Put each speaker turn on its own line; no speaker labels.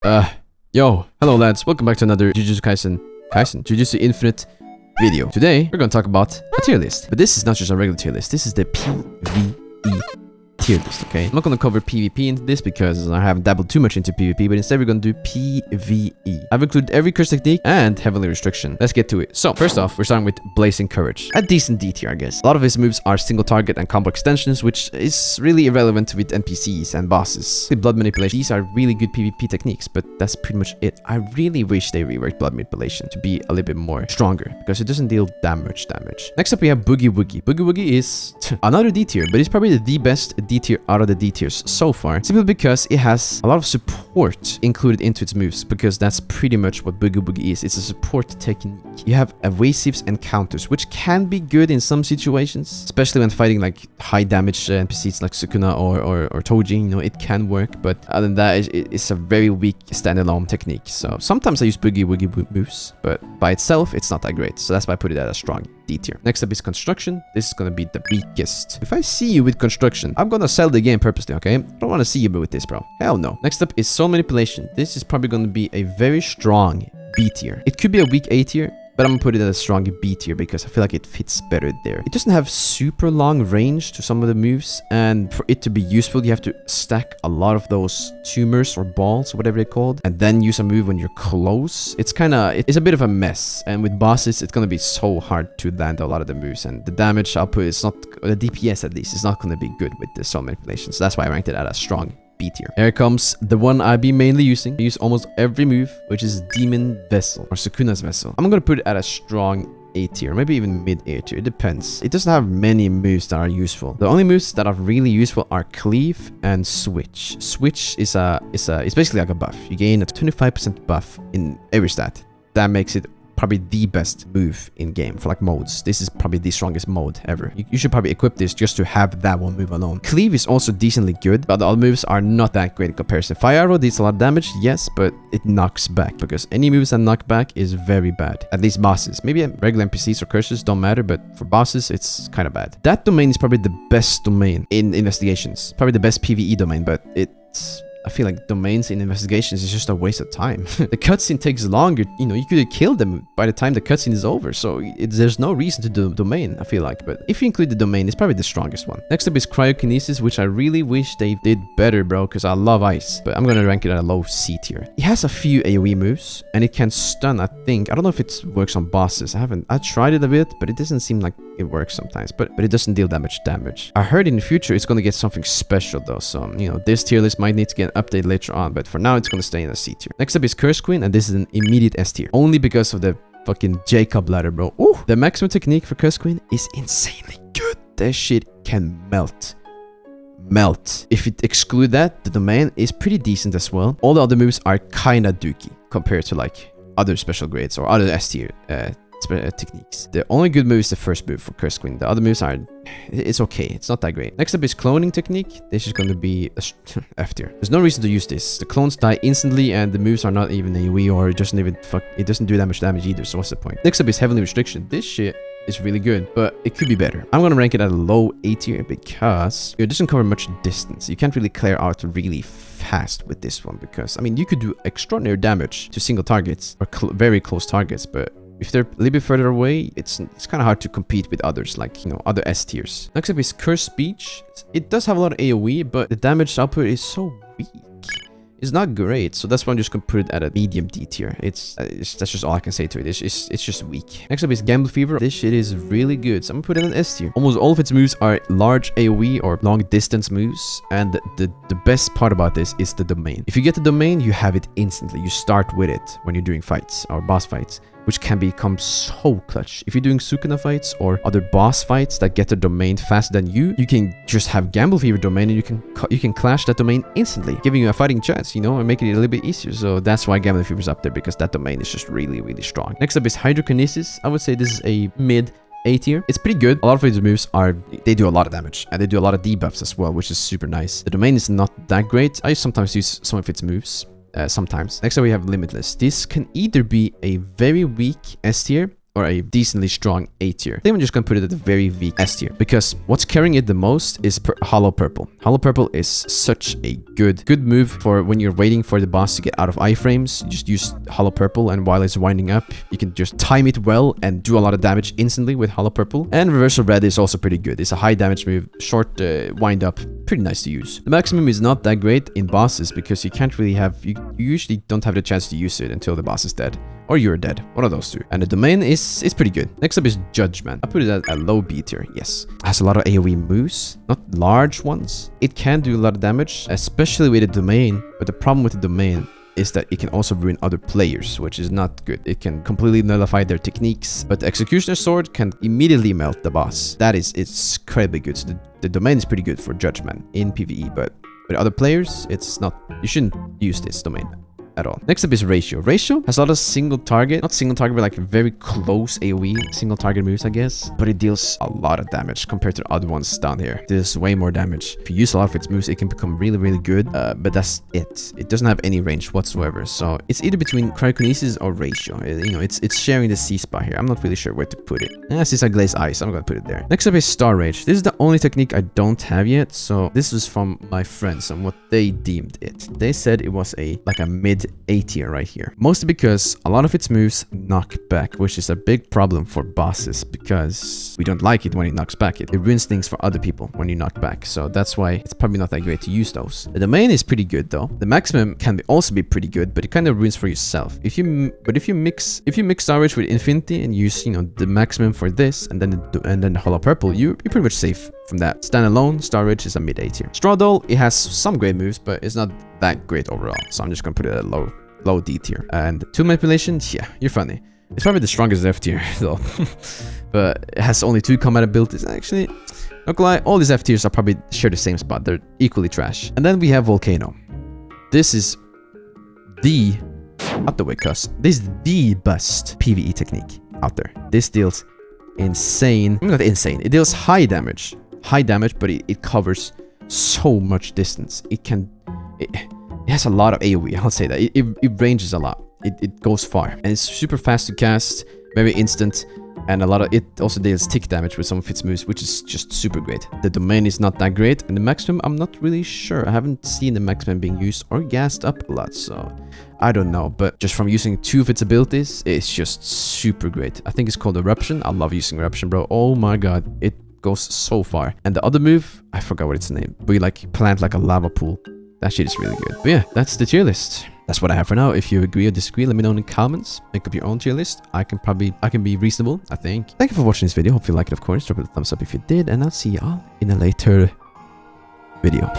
Yo, hello lads, welcome back to another Jujutsu Infinite video. Today, we're gonna talk about a tier list. But this is not just a regular tier list, this is the PvE tier list, okay? I'm not gonna cover PvP into this because I haven't dabbled too much into PvP, but instead we're gonna do PvE. I've included every curse technique and heavenly restriction. Let's get to it. So, first off, we're starting with Blazing Courage. A decent D tier, I guess. A lot of his moves are single target and combo extensions, which is really irrelevant with NPCs and bosses. The blood manipulation, these are really good PvP techniques, but that's pretty much it. I really wish they reworked blood manipulation to be a little bit more stronger, because it doesn't deal that much damage. Next up, we have Boogie Woogie. Boogie Woogie is another D tier, but it's probably the best D tier out of the D tiers so far, simply because it has a lot of support included into its moves, because that's pretty much what Boogie Woogie is. It's a support technique. You have evasives and counters, which can be good in some situations, especially when fighting like high damage NPCs like Sukuna or Toji. You know, it can work, but other than that, it's a very weak standalone technique. So sometimes I use Boogie Woogie moves, but by itself, it's not that great. So that's why I put it at a strong D tier. Next up is Construction. This is gonna be the weakest. If I see you with Construction, I'm gonna sell the game purposely, okay? I don't want to see you with this, bro. Hell no. Next up is Soul Manipulation. This is probably gonna be a very strong B tier. It could be a weak A tier, but I'm gonna put it at a strong B tier because I feel like it fits better there. It doesn't have super long range to some of the moves, and for it to be useful, you have to stack a lot of those tumors or balls, whatever they're called, and then use a move when you're close. It's a bit of a mess, and with bosses, it's gonna be so hard to land a lot of the moves, and the damage output is not, the DPS at least, is not gonna be good with the Soul Manipulation, so that's why I ranked it at a strong B tier. Here comes the one I've been mainly using. I use almost every move, which is Demon Vessel or Sukuna's Vessel. I'm gonna put it at a strong A tier, maybe even mid A tier. It depends. It doesn't have many moves that are useful. The only moves that are really useful are Cleave and Switch. Switch is it's basically like a buff. You gain a 25% buff in every stat. That makes it probably the best move in game for like modes. This is probably the strongest mode ever. You should probably equip this just to have that one move alone. Cleave is also decently good, but the other moves are not that great in comparison. Fire Arrow deals a lot of damage, yes, but it knocks back, because any moves that knock back is very bad. At least bosses. Maybe regular NPCs or curses don't matter, but for bosses, it's kind of bad. That domain is probably the best domain in investigations. Probably the best PvE domain, but I feel like domains in investigations is just a waste of time. The cutscene takes longer. You know, you could have killed them by the time the cutscene is over. So there's no reason to do domain, I feel like. But if you include the domain, it's probably the strongest one. Next up is Cryokinesis, which I really wish they did better, bro, because I love ice. But I'm going to rank it at a low C tier. It has a few AoE moves, and it can stun, I think. I don't know if it works on bosses. I tried it a bit, but it doesn't seem like it works sometimes. But it doesn't deal that much damage. I heard in the future it's going to get something special, though. So, you know, this tier list might need to get update later on, but for now it's gonna stay in a C tier. Next up is Curse Queen, and this is an immediate S tier, only because of the fucking Jacob ladder, bro. Ooh, the maximum technique for Curse Queen is insanely good. That shit can melt. If you exclude that, the domain is pretty decent as well. All the other moves are kinda dookie compared to like other special grades or other S tier techniques. The only good move is the first move for Curse Queen. The other moves are, it's okay. It's not that great. Next up is Cloning Technique. This is going to be a F tier. There's no reason to use this. The clones die instantly, and the moves are not even AoE, or it doesn't do that much damage either, so what's the point? Next up is Heavenly Restriction. This shit is really good, but it could be better. I'm gonna rank it at a low A tier because it doesn't cover much distance. You can't really clear out really fast with this one, because I mean, you could do extraordinary damage to single targets or very close targets, but if they're a little bit further away, it's kind of hard to compete with others, like, you know, other S tiers. Next up is Curse Speech. It does have a lot of AoE, but the damage output is so weak. It's not great, so that's why I'm just gonna put it at a medium D tier. That's just all I can say to it. It's just weak. Next up is Gamble Fever. This shit is really good, so I'm gonna put it in S tier. Almost all of its moves are large AoE or long distance moves, and the best part about this is the domain. If you get the domain, you have it instantly. You start with it when you're doing fights or boss fights, which can become so clutch. If you're doing Sukuna fights or other boss fights that get the domain faster than you can just have Gamble Fever domain, and you can clash that domain instantly, giving you a fighting chance, you know, and making it a little bit easier. So that's why Gamble Fever is up there, because that domain is just really, really strong. Next up is Hyrdrokinesis. I would say this is a mid A tier. It's pretty good. A lot of its moves they do a lot of damage, and they do a lot of debuffs as well, which is super nice. The domain is not that great. I sometimes use some of its moves. Sometimes. Next up we have Limitless. This can either be a very weak S tier or a decently strong A tier. I think I'm just gonna put it at the very weak S tier, because what's carrying it the most is Hollow Purple. Hollow Purple is such a good move for when you're waiting for the boss to get out of iframes. You just use Hollow Purple, and while it's winding up, you can just time it well and do a lot of damage instantly with Hollow Purple. And Reversal Red is also pretty good. It's a high damage move, short wind up, pretty nice to use. The maximum is not that great in bosses because you can't really have, you usually don't have the chance to use it until the boss is dead. Or you're dead. One of those two. And the domain is pretty good. Next up is Judgeman. I put it at a low B tier. Yes. It has a lot of AoE moves. Not large ones. It can do a lot of damage, especially with the domain. But the problem with the domain is that it can also ruin other players, which is not good. It can completely nullify their techniques. But the Executioner Sword can immediately melt the boss. It's incredibly good. So the domain is pretty good for Judgeman in PvE. But with other players, it's not... You shouldn't use this domain at all. Next up is Ratio. Ratio has a lot of single target, not single target, but like very close AoE single target moves, I guess. But it deals a lot of damage compared to the other ones down here. It deals way more damage. If you use a lot of its moves, it can become really good. But that's it. It doesn't have any range whatsoever. So it's either between Cryokinesis or Ratio. You know, it's sharing the C spot here. I'm not really sure where to put it. Since I glaze ice, I'm gonna put it there. Next up is Star Rage. This is the only technique I don't have yet. So this was from my friends and what they deemed it. They said it was like a mid A tier right here. Mostly because a lot of its moves knock back, which is a big problem for bosses because we don't like it when it knocks back. It ruins things for other people when you knock back. So that's why it's probably not that great to use those. The domain is pretty good though. The maximum can also be pretty good, but it kind of ruins for yourself. If you mix Star Rage with Infinity and use, you know, the maximum for this and then the Hollow Purple, you're pretty much safe from that. Standalone, Star Rage is a mid A tier. Straw Doll, it has some great moves, but it's not that great overall. So I'm just gonna put it at low D tier. And Tool Manipulation, yeah, you're funny. It's probably the strongest F tier though. But it has only 2 combat abilities. Actually, not gonna lie, all these F tiers are probably share the same spot. They're equally trash. And then we have Volcano. This is the this is the best PvE technique out there. This deals insane, not insane, it deals high damage, but it covers so much distance. It has a lot of AoE, I'll say that. It ranges a lot. It goes far. And it's super fast to cast, very instant, and it also deals tick damage with some of its moves, which is just super great. The domain is not that great, and the maximum, I'm not really sure. I haven't seen the maximum being used or gassed up a lot, so I don't know. But just from using 2 of its abilities, it's just super great. I think it's called Eruption. I love using Eruption, bro. Oh my god, it goes so far. And the other move, I forgot what its name, but you like plant like a lava pool. That shit is really good. But yeah, that's the tier list. That's what I have for now. If you agree or disagree, let me know in the comments. Make up your own tier list. I can be reasonable, I think. Thank you for watching this video. Hope you liked it, of course. Drop a thumbs up if you did, and I'll see y'all in a later video.